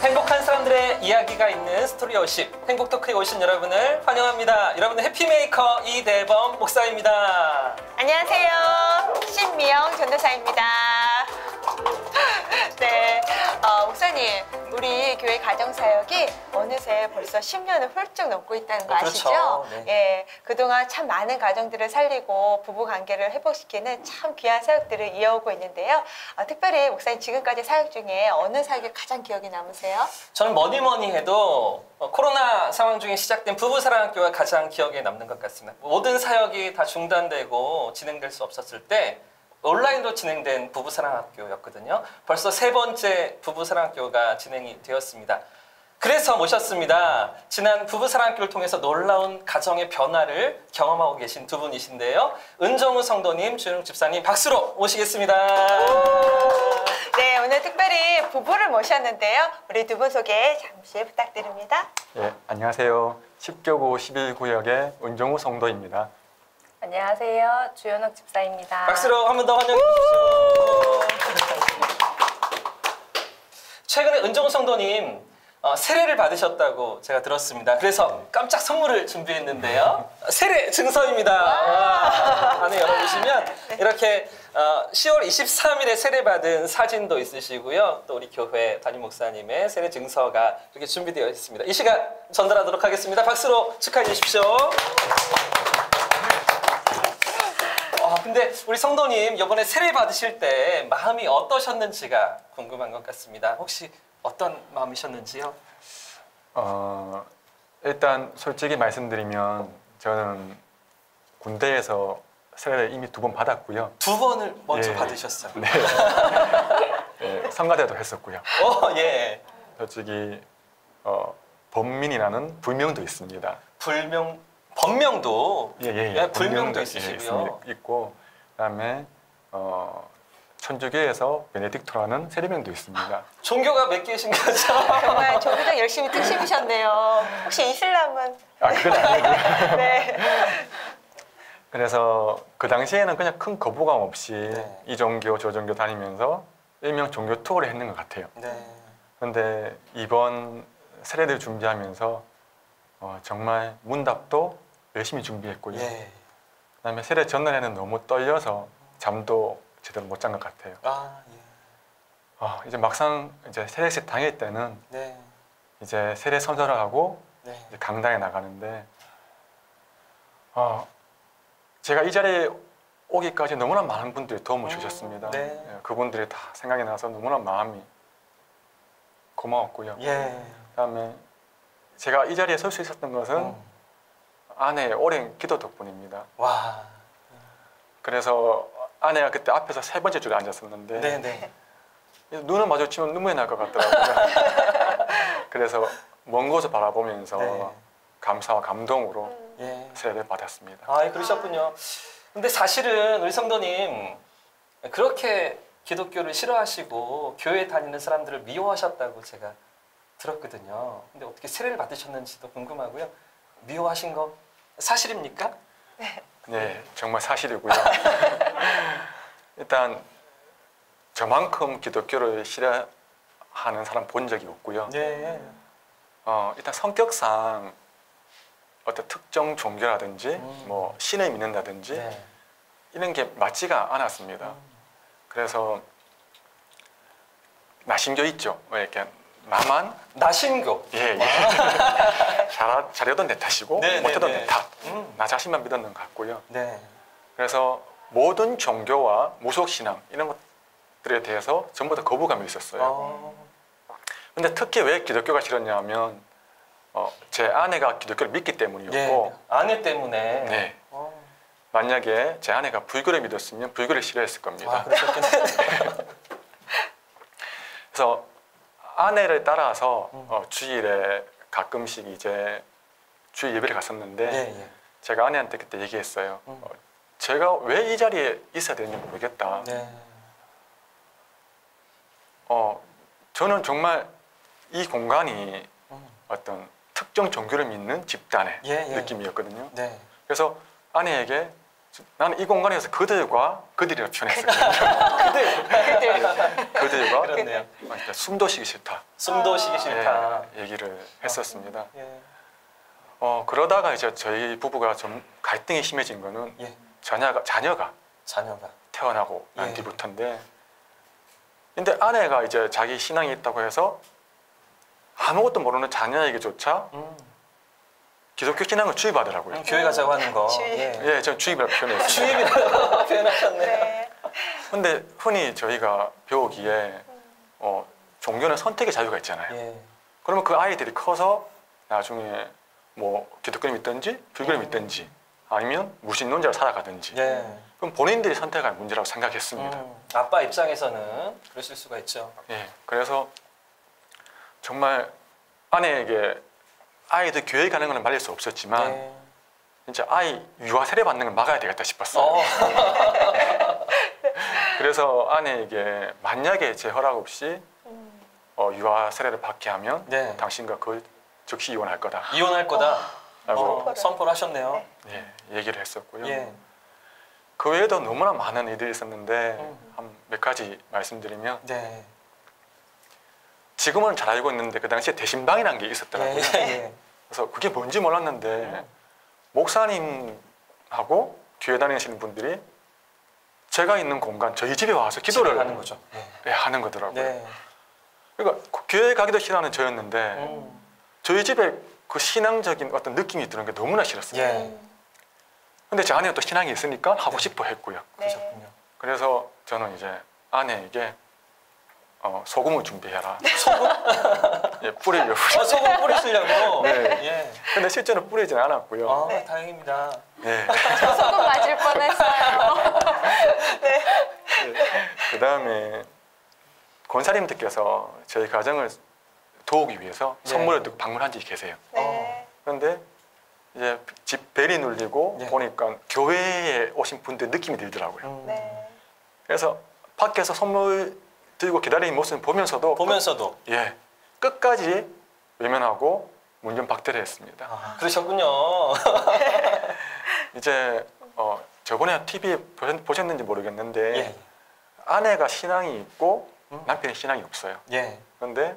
행복한 사람들의 이야기가 있는 스토리워십 행복 토크에 오신 여러분을 환영합니다. 여러분의 해피메이커 이대범 목사입니다. 안녕하세요. 신미영 전도사입니다. 네, 목사님, 우리 교회 가정사역이 어느새 벌써 10년을 훌쩍 넘고 있다는 거 아시죠? 그렇죠. 네. 예, 그동안 참 많은 가정들을 살리고 부부관계를 회복시키는 참 귀한 사역들을 이어오고 있는데요. 특별히 목사님 지금까지 사역 중에 어느 사역이 가장 기억에 남으세요? 저는 뭐니 해도 코로나 상황 중에 시작된 부부사랑학교가 가장 기억에 남는 것 같습니다. 모든 사역이 다 중단되고 진행될 수 없었을 때 온라인으로 진행된 부부사랑학교였거든요. 벌써 3번째 부부사랑학교가 진행이 되었습니다. 그래서 모셨습니다. 지난 부부사랑학교를 통해서 놀라운 가정의 변화를 경험하고 계신 두 분이신데요. 은정우 성도님, 주영 집사님 박수로 모시겠습니다. 네, 오늘 특별히 부부를 모셨는데요. 우리 두 분 소개 잠시 부탁드립니다. 예, 안녕하세요. 10교구 11구역의 은정우 성도입니다. 안녕하세요. 주연옥 집사입니다. 박수로 한 번 더 환영해 주십시오. 최근에 은정우 성도님 세례를 받으셨다고 제가 들었습니다. 그래서 깜짝 선물을 준비했는데요. 세례 증서입니다. 와, 안에 열어보시면 이렇게 10월 23일에 세례받은 사진도 있으시고요. 또 우리 교회 담임 목사님의 세례 증서가 이렇게 준비되어 있습니다. 이 시간 전달하도록 하겠습니다. 박수로 축하해 주십시오. 근데 우리 성도님 이번에 세례 받으실 때 마음이 어떠셨는지가 궁금한 것 같습니다. 혹시 어떤 마음이셨는지요? 일단 솔직히 말씀드리면 저는 군대에서 세례를 이미 2번 받았고요. 2번을 먼저 예. 받으셨어요. 네. 예, 성가대도 했었고요. 예. 솔직히 범민이라는 불명도 있습니다. 법명도 예, 불명도 예, 있으시고요. 있고 그다음에 천주교에서 베네딕토라는 세례명도 있습니다. 종교가 몇 개이신 거죠? 정말 조부장 열심히 특심이셨네요. 혹시 이슬람은? 그건 아니고요. 네. 그래서 그 당시에는 그냥 큰 거부감 없이 네. 이 종교 저 종교 다니면서 일명 종교 투어를 했는 것 같아요. 네. 그런데 이번 세례를 준비하면서 정말 문답도 열심히 준비했고요. 예. 그다음에 세례 전날에는 너무 떨려서 잠도 제대로 못 잔 것 같아요. 예. 이제 막상 이제 세례식 당일 때는 네. 이제 세례 선서를 하고 네. 이제 강당에 나가는데 제가 이 자리에 오기까지 너무나 많은 분들이 도움을 주셨습니다. 네. 예, 그분들이 다 생각이 나서 너무나 마음이 고마웠고요. 예. 그다음에 제가 이 자리에 설 수 있었던 것은 아내의 오랜 기도 덕분입니다. 와. 그래서 아내가 그때 앞에서 3번째 줄에 앉았었는데 네네. 눈을 마주치면 눈물이 날 것 같더라고요. 그래서 먼 곳을 바라보면서 네. 감사와 감동으로 예. 세례를 받았습니다. 그러셨군요. 근데 사실은 우리 성도님 그렇게 기독교를 싫어하시고 교회 다니는 사람들을 미워하셨다고 제가 들었거든요. 근데 어떻게 세례를 받으셨는지도 궁금하고요. 미워하신 거 사실입니까? 네, 정말 사실이고요. 일단 저만큼 기독교를 싫어하는 사람 본 적이 없고요. 네. 일단 성격상 어떤 특정 종교라든지 뭐 신을 믿는다든지 네. 이런 게 맞지가 않았습니다. 그래서 나신교 있죠. 이렇게 나만 나신교. 예. 잘해도 내 탓이고 네, 못해도 네, 내 네. 탓. 나 자신만 믿었는 것 같고요. 네. 그래서 모든 종교와 무속신앙 이런 것들에 대해서 전부 다 거부감이 있었어요. 근데 특히 왜 기독교가 싫었냐면 제 아내가 기독교를 믿기 때문이었고 예. 아내 때문에. 네. 만약에 제 아내가 불교를 믿었으면 불교를 싫어했을 겁니다. 그러셨겠네요. 그래서 아내를 따라서 주일에 가끔씩 이제 주일 예배를 갔었는데 예. 제가 아내한테 그때 얘기했어요. 제가 왜 이 자리에 있어야 되는지 모르겠다. 네. 저는 정말 이 공간이 어떤 특정 종교를 믿는 집단의 예. 느낌이었거든요. 네. 그래서 아내에게 나는 이 공간에서 그들이라 표현했었거든요. 그들과 그렇네요. 숨도 쉬기 싫다. 숨도 쉬기 싫다. 얘기를 했었습니다. 예. 그러다가 이제 저희 부부가 좀 갈등이 심해진 거는 예. 자녀가 자녀가. 태어나고 난 예. 뒤부터인데, 근데 아내가 이제 자기 신앙이 있다고 해서 아무것도 모르는 자녀에게조차 기독교 신앙을 주입하더라고요. 교회 가자고 하는 거. 주입. 예. 예, 전 주입이라고 표현했습니다. 주입이라고 표현하셨네요. 네. 근데 흔히 저희가 배우기에 종교는 선택의 자유가 있잖아요. 예. 그러면 그 아이들이 커서 나중에 뭐 기독교를 믿든지 불교를 믿든지 아니면 무신론자로 살아가든지 예. 그럼 본인들이 선택할 문제라고 생각했습니다. 아빠 입장에서는 그러실 수가 있죠. 예, 그래서 정말 아내에게 아이들 교회 가는 건 말릴 수 없었지만 예. 진짜 아이 유아 세례 받는 걸 막아야 되겠다 싶었어요. 그래서 아내에게 만약에 제 허락 없이 유아 세례를 받게 하면 네. 당신과 즉시 이혼할 거다 이혼할 거다. 라고 선포를 하셨네요. 예, 얘기를 했었고요. 예. 그 외에도 너무나 많은 일들이 있었는데 한 몇 가지 말씀드리면, 네. 지금은 잘 알고 있는데 그 당시에 대신방이라는 게 있었더라고요. 예. 그래서 그게 뭔지 몰랐는데 목사님하고 교회 다니시는 분들이 제가 있는 공간 저희 집에 와서 기도를 하는 거죠. 예, 하는 거더라고요. 네. 그러니까 교회 가기도 싫어하는 저였는데 저희 집에 그 신앙적인 어떤 느낌이 드는 게 너무나 싫었어요. 예. 근데 제 아내가 또 신앙이 있으니까 하고 싶어 했고요. 그러셨군요. 그래서 저는 이제 아내에게 소금을 준비해라. 소금? 예, 뿌리려고. 소금 뿌리시려고. 네. 예. 근데 실제로 뿌리진 않았고요. 아, 다행입니다. 네. 소금 맞을 뻔했어요. 그 다음에 권사님들께서 저희 가정을 도우기 위해서 네. 선물을 듣고 방문한 분이 계세요. 네. 그런데 이제 집 벨이 눌리고 네. 보니까 교회에 오신 분들 느낌이 들더라고요. 네. 그래서 밖에서 선물 들고 기다리는 모습을 보면서도 예, 끝까지 외면하고 문전 박대를 했습니다. 아, 그러셨군요. 이제 저번에 TV에 보셨는지 모르겠는데 예. 아내가 신앙이 있고 남편이 신앙이 없어요. 예. 그런데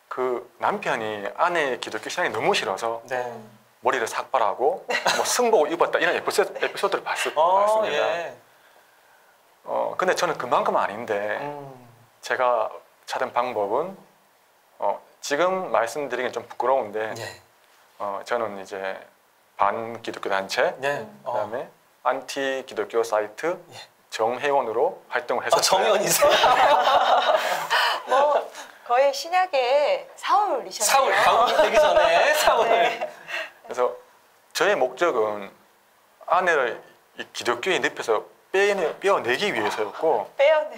그 남편이 아내의 기독교 신앙이 너무 싫어서 네. 머리를 삭발하고 뭐 승복을 입었다 이런 에피소드를 봤습니다. 예. 근데 저는 그만큼 아닌데 제가 찾은 방법은 지금 말씀드리긴 좀 부끄러운데 예. 저는 이제 반기독교 단체 네. 그다음에 안티 기독교 사이트 예. 정회원으로 활동을 했었어요. 정의원이세요? 뭐 거의 신약의 사울이셨네요. 사울, 가을이 되기 전에 사울. 네. 그래서 저의 목적은 아내를 이 기독교의 늪에서 빼어내기 위해서였고 빼어내.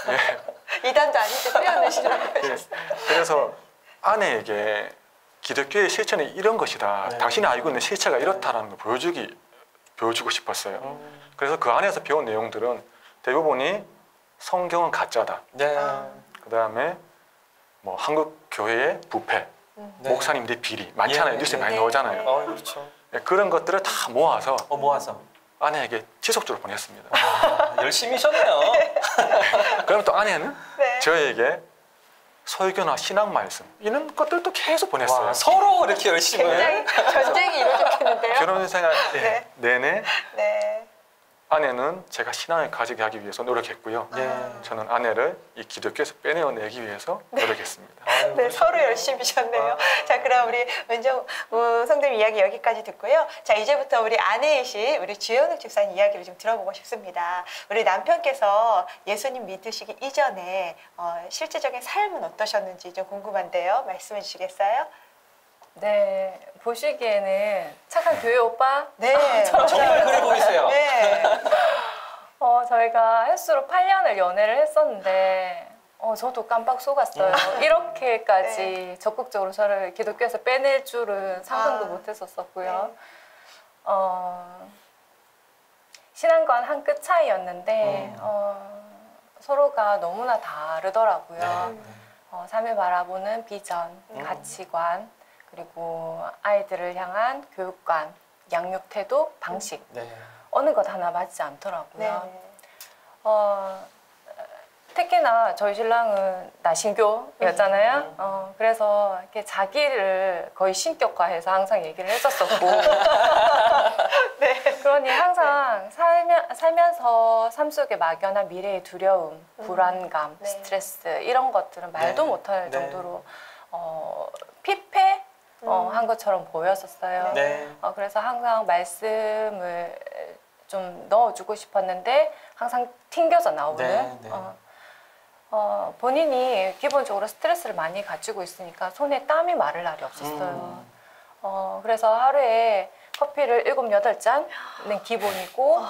예, 이단도 아닌데 빼어내시라고 예, 하셨어요. 그래서 아내에게 기독교의 실천이 이런 것이다. 네. 당신이 알고 있는 실체가 이렇다라는 걸 보여주고 싶었어요. 그래서 그 안에서 배운 내용들은 대부분이 성경은 가짜다. 네. 그 다음에 뭐 한국 교회의 부패, 네. 목사님들의 비리 많잖아요. 예, 뉴스에 예. 많이 네. 나오잖아요. 그렇죠. 예, 그런 것들을 다 모아서 모아서. 아내에게 지속적으로 보냈습니다. 열심히셨네요. 그럼 또 아내는 네. 저에게 설교나 신앙 말씀 이런 것들도 계속 보냈어요. 와, 서로 이렇게 열심히. 굉장히 전쟁이 이루어졌겠는데요. 결혼 생활 네. 내내 네. 아내는 제가 신앙을 가지게 하기 위해서 노력했고요. 네. 저는 아내를 이 기독교에서 빼내어내기 위해서 노력했습니다. 아유, 네, 서로 열심히셨네요. 자, 그럼 우리 은정 성도님 이야기 여기까지 듣고요. 자, 이제부터 우리 아내이신 우리 주현욱 집사님 이야기를 좀 들어보고 싶습니다. 우리 남편께서 예수님 믿으시기 이전에 실제적인 삶은 어떠셨는지 좀 궁금한데요. 말씀해 주시겠어요? 네, 보시기에는 착한 교회 오빠? 네, 정말 그래 보이세요. 네. 저희가 횟수로 8년을 연애를 했었는데 저도 깜빡 속았어요. 이렇게까지 적극적으로 저를 기독교에서 빼낼 줄은 상상도 못 했었었고요. 신앙과는 한 끗 차이였는데 서로가 너무나 다르더라고요. 삶을 바라보는 비전, 가치관, 그리고 아이들을 향한 교육관, 양육 태도, 방식. 네. 어느 것 하나 맞지 않더라고요. 네. 특히나 저희 신랑은 나신교였잖아요. 그래서 이렇게 자기를 거의 신격화해서 항상 얘기를 했었었고, 네. 그러니 항상 살면서 삶 속의 막연한 미래의 두려움, 불안감, 네. 스트레스 이런 것들은 말도 네. 못할 네. 정도로 피폐 한 것처럼 보였었어요. 네. 그래서 항상 말씀을 좀 넣어주고 싶었는데 항상 튕겨져 나오는 네, 네. 본인이 기본적으로 스트레스를 많이 가지고 있으니까 손에 땀이 마를 날이 없었어요. 그래서 하루에 커피를 7, 8잔은 기본이고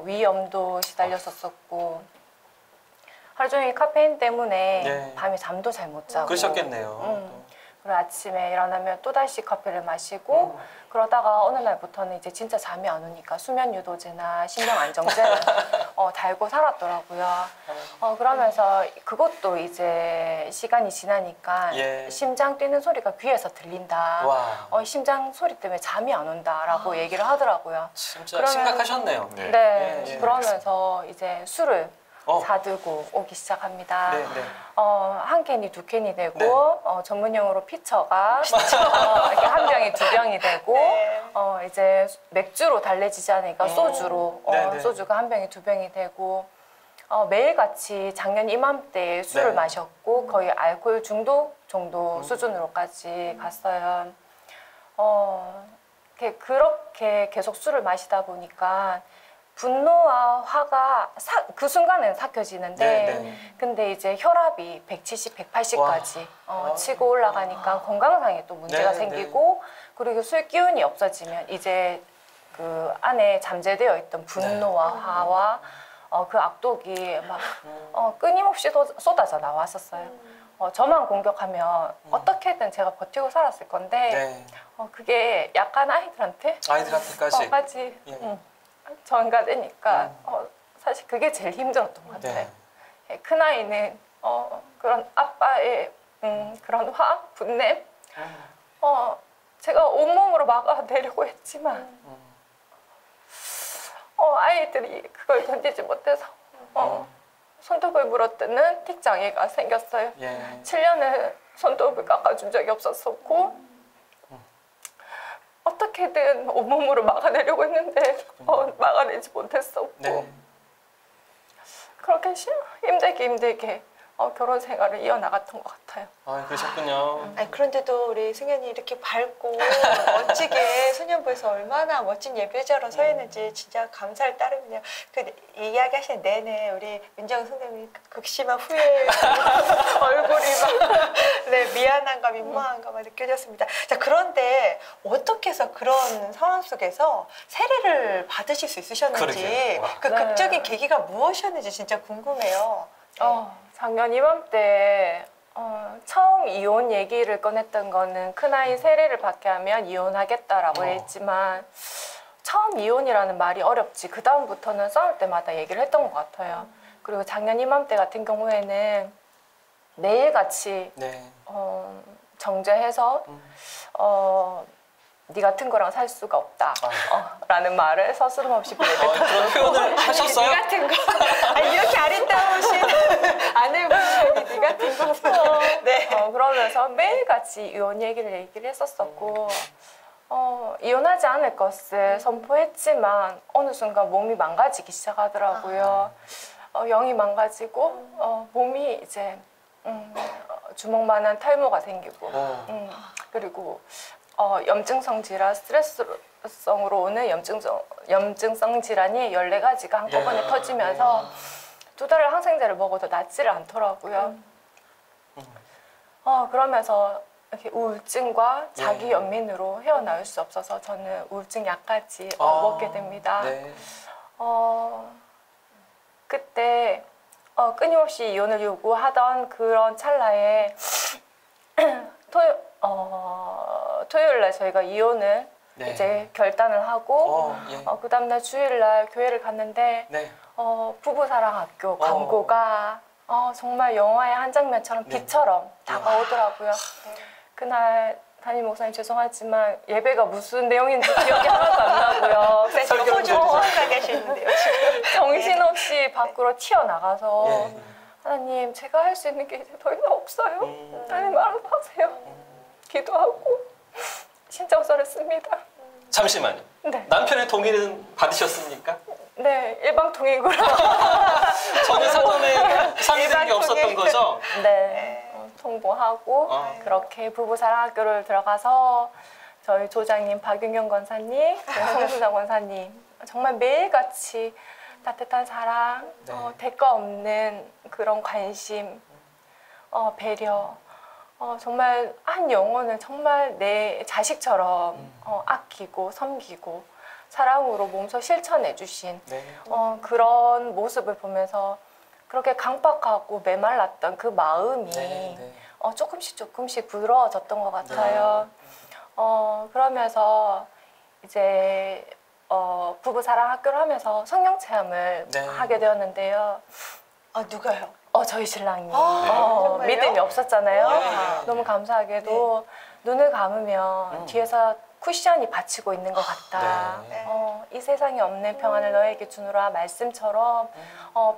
위염도 시달렸었고 하루 종일 카페인 때문에 네. 밤에 잠도 잘 못 자고 그러셨겠네요. 그리고 아침에 일어나면 또다시 커피를 마시고 그러다가 어느 날부터는 이제 진짜 잠이 안 오니까 수면 유도제나 신경 안정제를 달고 살았더라고요. 그러면서 그것도 이제 시간이 지나니까 예. 심장 뛰는 소리가 귀에서 들린다. 와. 심장 소리 때문에 잠이 안 온다라고 얘기를 하더라고요. 진짜 그러면- 심각하셨네요. 네. 네, 예, 예. 그러면서 이제 술을 어. 사들고 오기 시작합니다. 네, 네. 한 캔이 2캔이 되고 네. 전문용어로 피처가 이렇게 한 병이 2병이 되고 네. 이제 맥주로 달래지지 않으니까 소주로 네, 네. 소주가 한 병이 2병이 되고 매일같이 작년 이맘때에 술을 네. 마셨고 거의 알코올 중독 정도 수준으로까지 갔어요. 그렇게 계속 술을 마시다 보니까 분노와 화가 그 순간은 삭혀지는데 네, 네. 근데 이제 혈압이 170, 180까지 치고 올라가니까 건강상에 또 문제가 네, 생기고 그리고 술 기운이 없어지면 이제 그 안에 잠재되어 있던 분노와 화와 그 악독이 막 끊임없이 쏟아져 나왔었어요. 저만 공격하면 어떻게든 제가 버티고 살았을 건데 네. 그게 약간 아이들한테 아이들한테까지. 까지 예. 전가되니까 사실 그게 제일 힘들었던 것 같아요. 네. 큰아이는 그런 아빠의 그런 화, 분냄 제가 온몸으로 막아내려고 했지만 아이들이 그걸 견디지 못해서 손톱을 물어뜯는 틱장애가 생겼어요. 예. 7년을 손톱을 깎아준 적이 없었었고 어떻게든 온몸으로 막아내려고 했는데 막아내지 못했었고 네. 그렇게 힘들게 결혼 생활을 이어나갔던 것 같아요. 그러셨군요. 아니, 그런데도 우리 승현이 이렇게 밝고 멋지게 소년부에서 얼마나 멋진 예배자로 서 있는지 진짜 감사를 따르면요. 그 이야기 하시는 내내 우리 윤정 선생님이 극심한 후회 얼굴이 막 네, 미안함과 민망함과 막 느껴졌습니다. 자, 그런데 어떻게 해서 그런 상황 속에서 세례를 받으실 수 있으셨는지 그러게요. 와. 그 네. 극적인 계기가 무엇이었는지 진짜 궁금해요. 작년 이맘때 처음 이혼 얘기를 꺼냈던 거는 큰아이 세례를 받게 하면 이혼하겠다라고 했지만 처음 이혼이라는 말이 어렵지 그 다음부터는 싸울 때마다 얘기를 했던 것 같아요. 그리고 작년 이맘때 같은 경우에는 매일같이 네. 정죄해서 네 같은 거랑 살 수가 없다 라는 말을 서스럼 없이 그런 표현을 하셨어요? 네 같은 거. 아니, 이렇게 아리따우신 아내분이 네 같은 거. 네. 그러면서 매일같이 이혼 얘기를 했었었고 이혼하지 않을 것을 선포했지만 어느 순간 몸이 망가지기 시작하더라고요. 영이 망가지고 몸이 이제 주먹만한 탈모가 생기고 그리고 염증성 질환, 스트레스성으로 오는 염증성 질환이 14가지가 한꺼번에 터지면서 2달을 항생제를 먹어도 낫지를 않더라고요. 그러면서 이렇게 우울증과 자기 연민으로 헤어나올 수 없어서 저는 우울증 약까지 먹게 됩니다. 네. 그때 끊임없이 이혼을 요구하던 그런 찰나에 토요일 날 저희가 이혼을 네. 이제 결단을 하고 예. 그 다음날 주일 날 교회를 갔는데 네. 부부사랑학교 광고가 정말 영화의 한 장면처럼 네. 빛처럼 다가오더라고요. 그날 담임 목사님 죄송하지만 예배가 무슨 내용인지 기억이 하나도 안 나고요. 목사님 지금 호주 가 계시는데요. 지금. 정신없이 밖으로 튀어나가서 예. 하나님 제가 할 수 있는 게 이제 더 이상 없어요. 하나님 알아서 하세요. 기도하고 신청서를 씁니다. 잠시만요. 네. 남편의 동의는 받으셨습니까? 네, 일방통행으로. 전혀 사전에 상의된 게 없었던 거죠? 네, 통보하고 그렇게 부부 사랑학교를 들어가서 저희 조장님 박윤경 권사님, 송수자 권사님 정말 매일같이 따뜻한 사랑, 네. 대가 없는 그런 관심, 배려, 정말 한 영혼을 정말 내 자식처럼 아끼고 섬기고 사랑으로 몸소 실천해 주신 네. 그런 모습을 보면서 그렇게 강박하고 메말랐던 그 마음이 네, 네. 조금씩 부드러워졌던 것 같아요. 그러면서 이제 부부 사랑 학교를 하면서 성령 체험을 네. 하게 되었는데요. 누가요? 저희 신랑이 정말요? 믿음이 없었잖아요. 네. 너무 감사하게도 눈을 감으면 뒤에서 쿠션이 받치고 있는 것 같다. 네. 이 세상에 없는 평안을 너에게 주노라 말씀처럼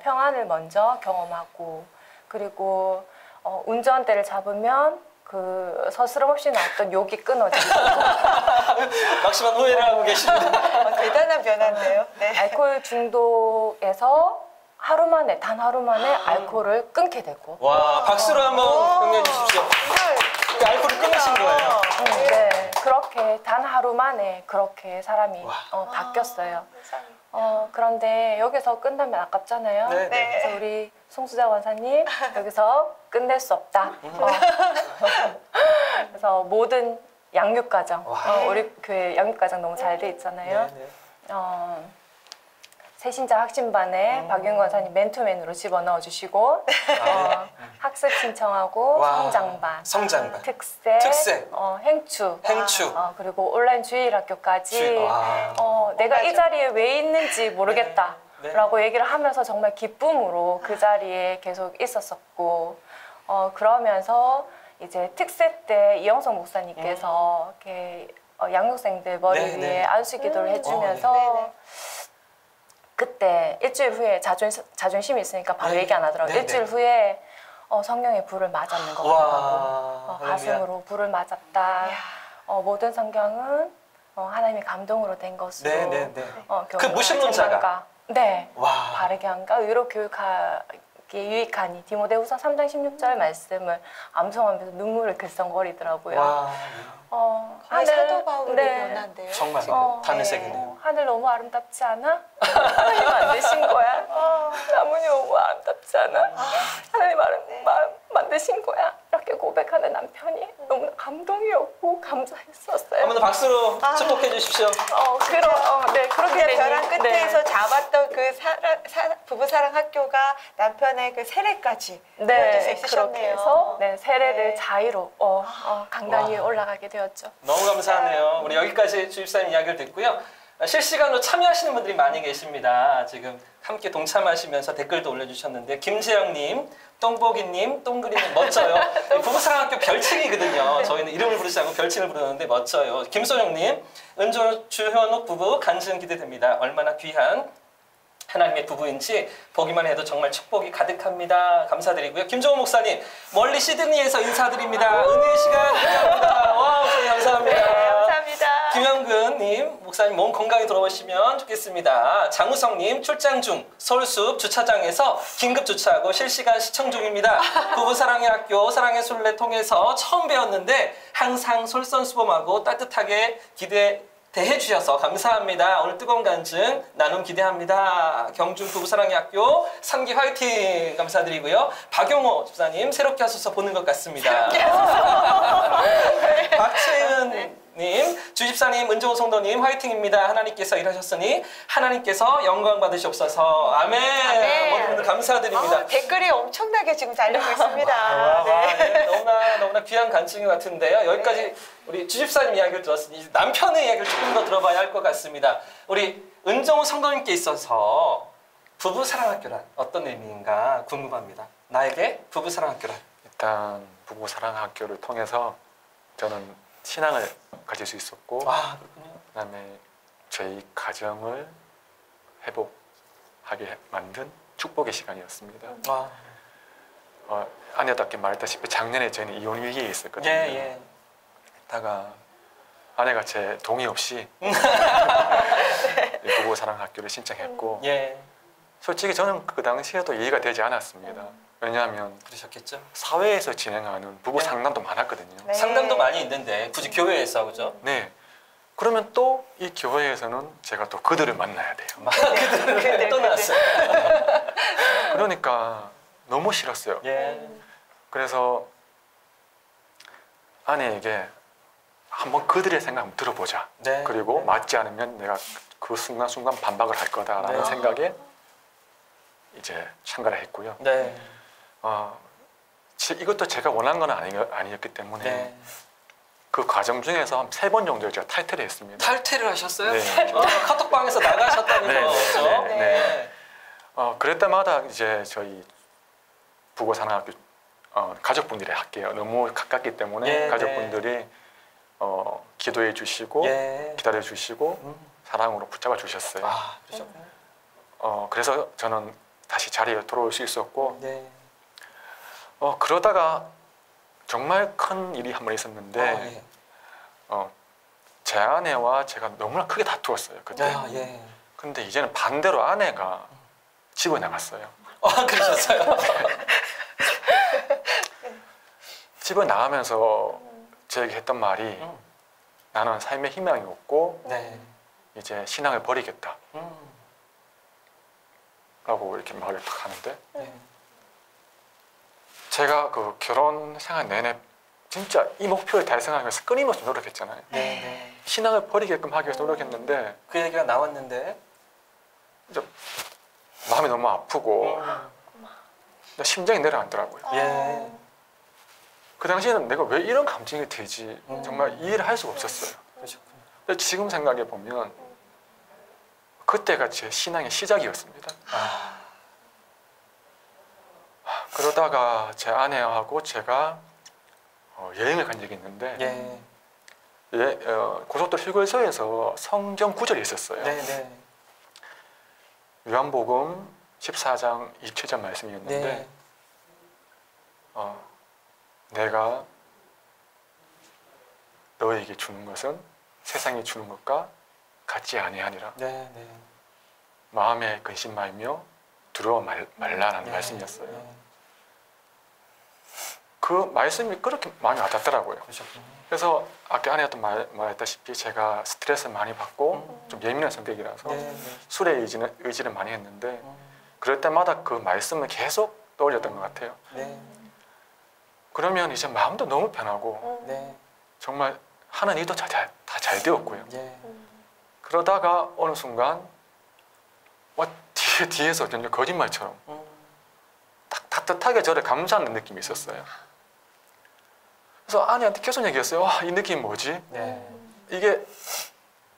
평안을 먼저 경험하고 그리고 운전대를 잡으면 그 서스럼 없이 나왔던 욕이 끊어지고 막심한 후회를 하고 계십니다. 대단한 변화인데요. 네. 알코올 중독에서 단 하루 만에 알코올을 끊게 되고 와, 박수로 한번 응해 주십시오. 그 알코올을 끊으신 거예요. 네, 그렇게 단 하루 만에 그렇게 사람이 바뀌었어요. 그런데 여기서 끝나면 아깝잖아요. 네, 네. 그래서 우리 송수자 권사님 여기서 끝낼 수 없다. 그래서 모든 양육가정, 우리 교회 양육가정 너무 잘 돼 있잖아요. 네, 네. 새신자 학신반에 박윤 권사님 맨투맨으로 집어넣어 주시고 학습 신청하고 와, 성장반, 특세, 행추, 그리고 온라인 주일학교까지 내가 이 자리에 왜 있는지 모르겠다 네. 라고 얘기를 하면서 정말 기쁨으로 그 자리에 계속 있었었고 그러면서 이제 특세 때 이영석 목사님께서 이렇게 양육생들 머리 네, 위에 네. 안수 기도를 해주면서 네. 그때 일주일 후에 자존심이 있으니까 바로 네. 얘기 안 하더라고요. 네, 일주일 네. 후에 성령의 불을 맞았는 것 같다고 가슴으로 불을 맞았다. 모든 성경은 하나님의 감동으로 된 것으로 네, 네, 네. 그 무신론자가 네, 와. 바르게 한가 의로 교육하기에 유익하니 디모데후서 3장 16절 말씀을 암송하면서 눈물을 글썽거리더라고요. 와, 거의 사도 바울의 네. 변화인데요. 정말 단을 새기네요. 하늘 너무 아름답지 않아? 하나님 만드신 거야. 나무니 너무 아름답지 않아? 하나님 만드신 거야. 이렇게 고백하는 남편이 너무 감동이었고 감사했었어요. 한 번 더 박수로 축복해 주십시오. 그렇게 되니 벼랑 끝에서 잡았던 그 부부사랑 학교가 남편의 그 세례까지 이어질 수 있으셨네요. 그렇게 해서 세례를 네. 자의로 강단 위에 올라가게 되었죠. 너무 감사하네요. 우리 여기까지 주입사님 이야기를 듣고요. 실시간으로 참여하시는 분들이 많이 계십니다. 지금 함께 동참하시면서 댓글도 올려주셨는데 김재영님, 똥보기님, 똥그리님 멋져요. 부부사랑학교 별칭이거든요. 저희는 이름을 부르지 않고 별칭을 부르는데 멋져요. 김소영님, 은조 주현옥 부부 간증 기대됩니다. 얼마나 귀한 하나님의 부부인지 보기만 해도 정말 축복이 가득합니다. 감사드리고요. 김종호 목사님, 멀리 시드니에서 인사드립니다. 은혜의 시간 감사합니다. 와, 목사님 감사합니다. 네, 감사합니다. 김영근님, 목사님 몸 건강히 돌아오시면 좋겠습니다. 장우성님, 출장 중 서울숲 주차장에서 긴급 주차하고 실시간 시청 중입니다. 부부 사랑의 학교 사랑의 순례 통해서 처음 배웠는데 항상 솔선수범하고 따뜻하게 대해주셔서 감사합니다. 오늘 뜨거운 간증 나눔 기대합니다. 경준 부부사랑의 학교 3기 화이팅 감사드리고요. 박용호 집사님 새롭게 하소서 보는 것 같습니다. 박채은님, 주집사님, 은정호 성도님 화이팅입니다. 하나님께서 일하셨으니 하나님께서 영광 받으시옵소서. 아멘. 모든 분들 감사드립니다. 댓글이 엄청나게 지금 달리고 있습니다. 너무나 귀한 간증인 것 같은데요. 여기까지 우리 주집사님 이야기를 들었으니 이제 남편의 이야기를 조금 더 들어봐야 할 것 같습니다. 우리 은정호 성도님께 있어서 부부 사랑학교란 어떤 의미인가 궁금합니다. 나에게 부부 사랑학교란? 일단 부부 사랑 학교를 통해서 저는 신앙을 가질 수 있었고 아, 그렇군요. 그다음에 저희 가정을 회복하게 만든 축복의 시간이었습니다. 와. 아내답게 말했다시피 작년에 저희는 이혼 위기에 있었거든요. 예. 다가 아내가 제 동의 없이 부부 사랑 학교를 신청했고 예. 솔직히 저는 그 당시에도 이해가 되지 않았습니다. 왜냐하면 그러셨겠죠. 사회에서 진행하는 부부 네. 상담도 많았거든요. 네. 상담도 많이 있는데 굳이 교회에서 그죠? 네. 그러면 또 이 교회에서는 제가 또 그들을 만나야 돼요. 그들, 또 나왔어요. 그러니까 너무 싫었어요. 예. 그래서 아내에게 한번 그들의 생각 한번 들어보자. 네. 그리고 맞지 않으면 내가 그 순간순간 반박을 할 거다라는 네. 생각에 이제 참가를 했고요. 네. 이것도 제가 원한 건 아니었기 때문에 네. 그 과정 중에서 한 3번 정도 제가 탈퇴를 했습니다. 탈퇴를 하셨어요? 네. 카톡방에서 나가셨다면서. 네, 네. 그럴 때마다 이제 저희 부고사랑학교 가족분들이 할게요. 너무 가깝기 때문에 예, 가족분들이 기도해 주시고 예. 기다려 주시고 사랑으로 붙잡아 주셨어요. 아, 그러셨군요. 그래서 저는 다시 자리에 돌아올 수 있었고 네. 그러다가 정말 큰 일이 한 번 있었는데 예. 제 아내와 제가 너무나 크게 다투었어요 그때. 아, 예. 근데 이제는 반대로 아내가 집을 나갔어요. 그러셨어요? 집을 나가면서 저에게 했던 말이 나는 삶에 희망이 없고 네. 이제 신앙을 버리겠다 음. 라고 이렇게 말을 딱 하는데 네. 제가 그 결혼 생활 내내 진짜 이 목표를 달성하기 위해서 끊임없이 노력했잖아요. 네. 네. 신앙을 버리게끔 하기 위해서 노력했는데 그 얘기가 나왔는데. 이제 마음이 너무 아프고 심장이 내려앉더라고요. 예. 그 당시에는 내가 왜 이런 감정이 들지 정말 이해를 할 수가 없었어요. 그러셨군요. 근데 지금 생각해 보면 그때가 제 신앙의 시작이었습니다. 그러다가 제 아내하고 제가 여행을 간 적이 있는데 예. 고속도로 휴게소에서 성경 구절이 있었어요. 네, 네. 요한복음 14장 27절 말씀이었는데 네. 내가 너에게 주는 것은 세상이 주는 것과 같지 아니하니라. 네, 네. 마음에 근심하며 두려워 말라라는 네. 말씀이었어요. 네. 그 말씀이 그렇게 많이 와닿더라고요. 그러셨군요. 그래서 아까 아내도 말했다시피 제가 스트레스 많이 받고 좀 예민한 성격이라서 네, 네. 술에 의지를 많이 했는데 그럴 때마다 그 말씀을 계속 떠올렸던 것 같아요. 네. 그러면 이제 마음도 너무 편하고 네. 정말 하는 일도 다 잘 되었고요. 예. 그러다가 어느 순간 뒤에서 전혀 거짓말처럼 딱 따뜻하게 저를 감싸는 느낌이 있었어요. 그래서 아내한테 계속 얘기했어요. 와, 이 느낌이 뭐지? 네. 이게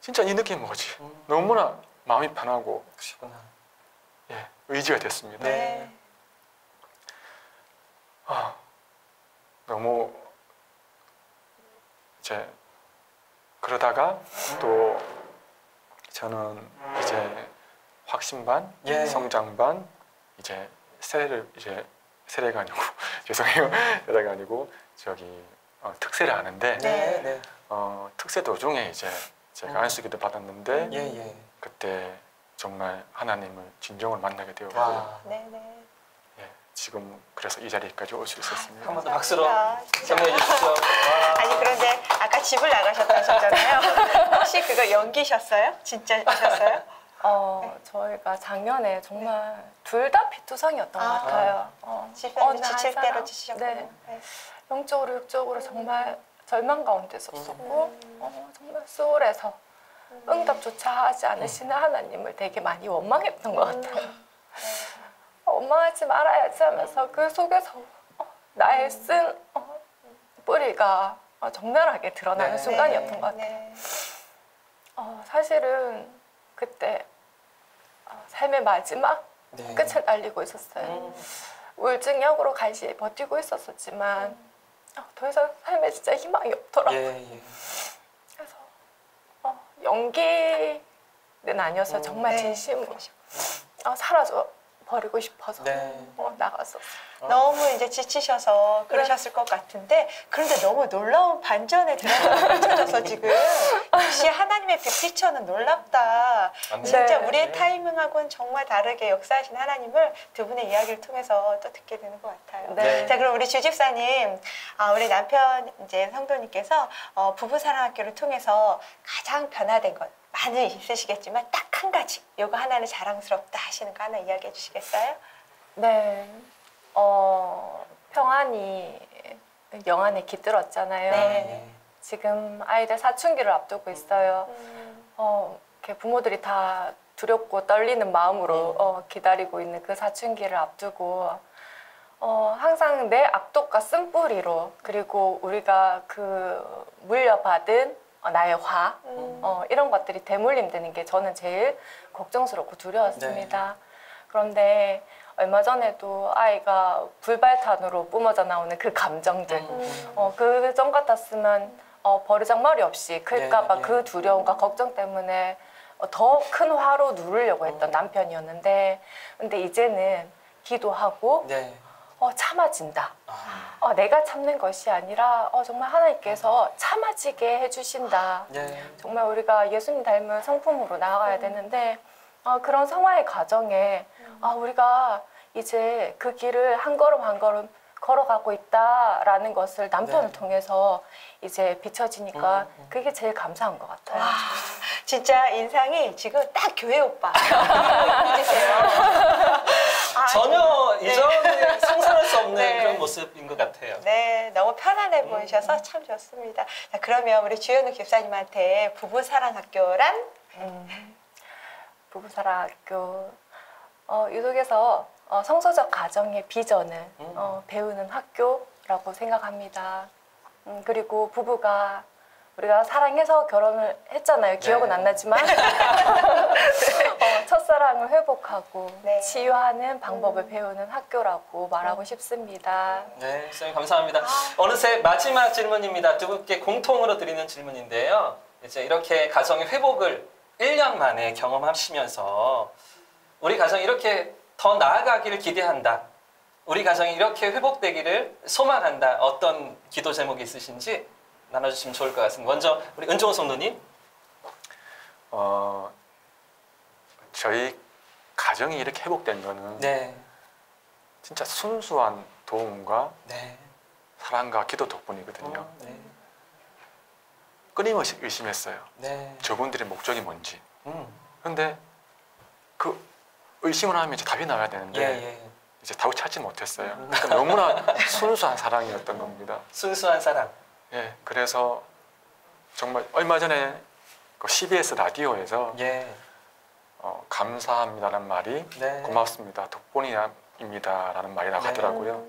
진짜 이 느낌이 뭐지? 너무나 마음이 편하고 그러시구나. 의지가 됐습니다. 네. 너무 이제 그러다가 또 저는 이제 확신반, 예. 성장반, 이제 세례가 아니고 죄송해요, 세례가 아니고 저기 특세를 하는데 네, 네. 특세 도중에 이제 제가 안수기도 받았는데 예, 예. 그때 정말 하나님을 진정으로 만나게 되었고 와. 네네. 지금 그래서 이 자리까지 올 수 있었습니다. 한 번 더 박수로 감사합니다. 설명해 주십시오. 와. 아니 그런데 아까 집을 나가셨다 하셨잖아요. 혹시 그거 연기셨어요? 진짜셨어요? 저희가 작년에 정말 둘 다 피투성이었던 것 같아요. 집사님이 지칠 사람, 대로 지치셨군요. 네. 영적으로 육적으로 정말 절망 가운데 섰었고 정말 소홀해서 응답조차 하지 않으시는 하나님을 되게 많이 원망했던 것 같아요. 원망하지 말아야지 하면서 그 속에서 나의 쓴 뿌리가 적나라하게 드러나는 네. 순간이었던 것 같아요. 네. 사실은 그때 삶의 마지막 네. 끝을 달리고 있었어요. 우울증 약으로 간신히 버티고 있었지만 더 이상 삶에 진짜 희망이 없더라고요. 예. 그래서 연기는 아니었어요. 정말 네. 진심으로 사라져 버리고 싶어서 네. 나갔었어요. 너무 이제 지치셔서 그러셨을 것 같은데 그런데 너무 놀라운 반전에 들어가셔서 지금 역시 하나님의 빅피처는 놀랍다. 맞네. 진짜 네. 우리의 네. 타이밍하고는 정말 다르게 역사하신 하나님을 두 분의 이야기를 통해서 또 듣게 되는 것 같아요. 네. 자, 그럼 우리 주집사님, 우리 남편 이제 성도님께서 부부사랑학교를 통해서 가장 변화된 것 많이 있으시겠지만 딱 한 가지, 요거 하나는 자랑스럽다 하시는 거 하나 이야기해 주시겠어요? 네. 평안이 영안에 깃들었잖아요. 네. 지금 아이들 사춘기를 앞두고 있어요. 이렇게 부모들이 다 두렵고 떨리는 마음으로 기다리고 있는 그 사춘기를 앞두고 항상 내 악독과 쓴뿌리로 그리고 우리가 그 물려받은 나의 화 이런 것들이 대물림되는 게 저는 제일 걱정스럽고 두려웠습니다. 그런데 얼마 전에도 아이가 불발탄으로 뿜어져 나오는 그 감정들 그 전 같았으면 버르장머리 없이 클까봐 예. 그 두려움과 걱정 때문에 더 큰 화로 누르려고 했던 남편이었는데 근데 이제는 기도하고 네. 참아진다. 내가 참는 것이 아니라 정말 하나님께서 참아지게 해주신다. 네. 정말 우리가 예수님 닮은 성품으로 나아가야 되는데 그런 성화의 과정에 우리가 이제 그 길을 한 걸음 한 걸음 걸어가고 있다라는 것을 남편을 네. 통해서 통해서 이제 비춰지니까 그게 제일 감사한 것 같아요. 와, 진짜 인상이 지금 딱 교회 오빠 이미지세요. 전혀 네. 이전에 상상할 수 없는 네. 그런 모습인 것 같아요. 네, 너무 편안해 보이셔서 참 좋습니다. 자, 그러면 우리 주현욱 집사님한테 부부사랑학교란? 부부사랑학교 유독에서 성서적 가정의 비전을 배우는 학교라고 생각합니다. 그리고 부부가 우리가 사랑해서 결혼을 했잖아요. 기억은 네. 안 나지만 첫사랑을 회복하고 네. 치유하는 방법을 배우는 학교라고 말하고 싶습니다. 네, 선생님 감사합니다. 어느새 마지막 질문입니다. 두 분께 공통으로 드리는 질문인데요. 이제 이렇게 가정의 회복을 1년 만에 경험하시면서 우리 가정이 이렇게 더 나아가기를 기대한다. 우리 가정이 이렇게 회복되기를 소망한다. 어떤 기도 제목이 있으신지 나눠주시면 좋을 것 같습니다. 먼저 우리 은종호 성도님. 저희 가정이 이렇게 회복된 거는 네, 진짜 순수한 도움과 네, 사랑과 기도 덕분이거든요. 네, 끊임없이 의심했어요. 네. 저분들의 목적이 뭔지. 근데 그 의심을 하면 이제 답이 나와야 되는데 예. 이제 답을 찾지 못했어요. 그러니까 너무나 순수한 사랑이었던 겁니다. 순수한 사랑. 예, 그래서 정말 얼마 전에 그 CBS 라디오에서 예, 감사합니다라는 말이 네. 고맙습니다, 덕분입니다라는 말이 나가더라고요.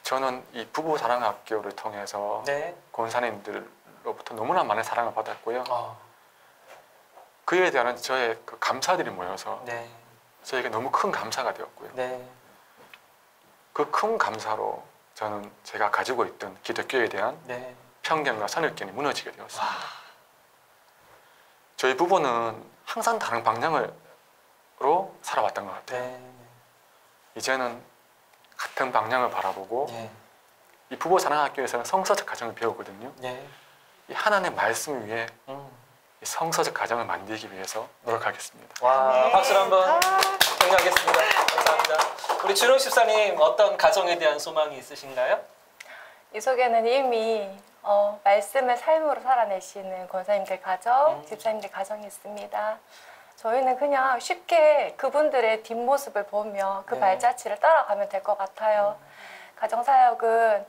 저는 이 부부 사랑학교를 통해서 네. 권사님들로부터 너무나 많은 사랑을 받았고요. 어, 그에 대한 저의 그 감사들이 모여서 네, 저에게 너무 큰 감사가 되었고요. 네, 그 큰 감사로 저는 제가 가지고 있던 기독교에 대한 네. 편견과 선입견이 무너지게 되었습니다. 저희 부부는 항상 다른 방향으로 살아왔던 것 같아요. 네, 이제는 같은 방향을 바라보고 네, 이 부부 사랑학교에서는 성서적 가정을 배우거든요. 네. 이 하나님의 말씀 위에 이 성서적 가정을 만들기 위해서 노력하겠습니다. 와, 네. 박수를 한번 청하겠습니다. 감사합니다. 우리 준홍 집사님 어떤 가정에 대한 소망이 있으신가요? 이 속에는 이미 말씀을 삶으로 살아내시는 권사님들 가정, 집사님들 가정이 있습니다. 저희는 그냥 쉽게 그분들의 뒷모습을 보며 그 네. 발자취를 따라가면 될 것 같아요. 가정사역은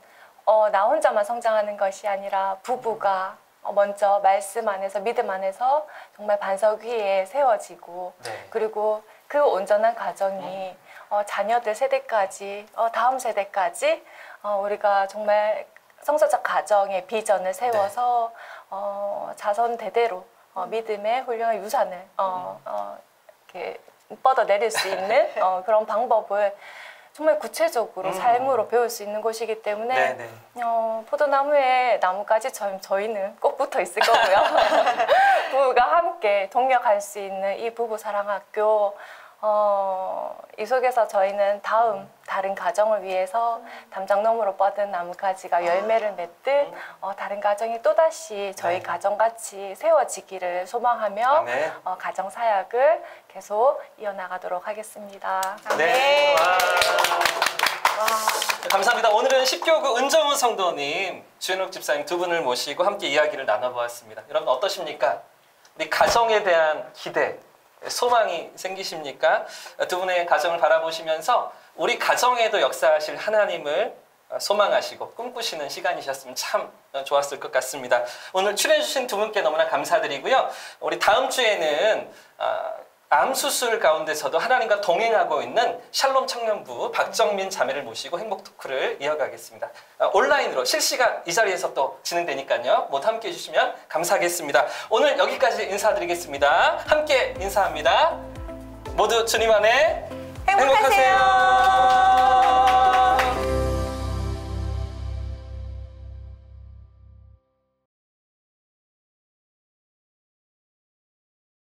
나 혼자만 성장하는 것이 아니라 부부가 먼저 말씀 안에서 믿음 안에서 정말 반석 위에 세워지고 네. 그리고 그 온전한 가정이 자녀들 세대까지 다음 세대까지 우리가 정말 성서적 가정의 비전을 세워서 자손 대대로 믿음의 훌륭한 유산을 이렇게 뻗어내릴 수 있는 그런 방법을 정말 구체적으로 삶으로 배울 수 있는 곳이기 때문에 네네. 포도나무에 나뭇가지처럼 저희는 꼭 붙어 있을 거고요. 부부가 함께 동력할 수 있는 이 부부사랑학교 이 속에서 저희는 다른 가정을 위해서 담장너머로 뻗은 나뭇가지가 열매를 맺듯 다른 가정이 또다시 저희 네. 가정같이 세워지기를 소망하며 네. 가정 사역을 계속 이어나가도록 하겠습니다. 네. 와. 와. 감사합니다. 오늘은 10교구 은정우 성도님, 주현욱 집사님 두 분을 모시고 함께 이야기를 나눠보았습니다. 여러분 어떠십니까? 우리 가정에 대한 기대, 소망이 생기십니까? 두 분의 가정을 바라보시면서 우리 가정에도 역사하실 하나님을 소망하시고 꿈꾸시는 시간이셨으면 참 좋았을 것 같습니다. 오늘 출연해주신 두 분께 너무나 감사드리고요. 우리 다음 주에는 암 수술 가운데서도 하나님과 동행하고 있는 샬롬 청년부 박정민 자매를 모시고 행복 토크를 이어가겠습니다. 온라인으로 실시간 이 자리에서 또 진행되니까요. 모두 함께 해주시면 감사하겠습니다. 오늘 여기까지 인사드리겠습니다. 함께 인사합니다. 모두 주님 안에 행복하세요.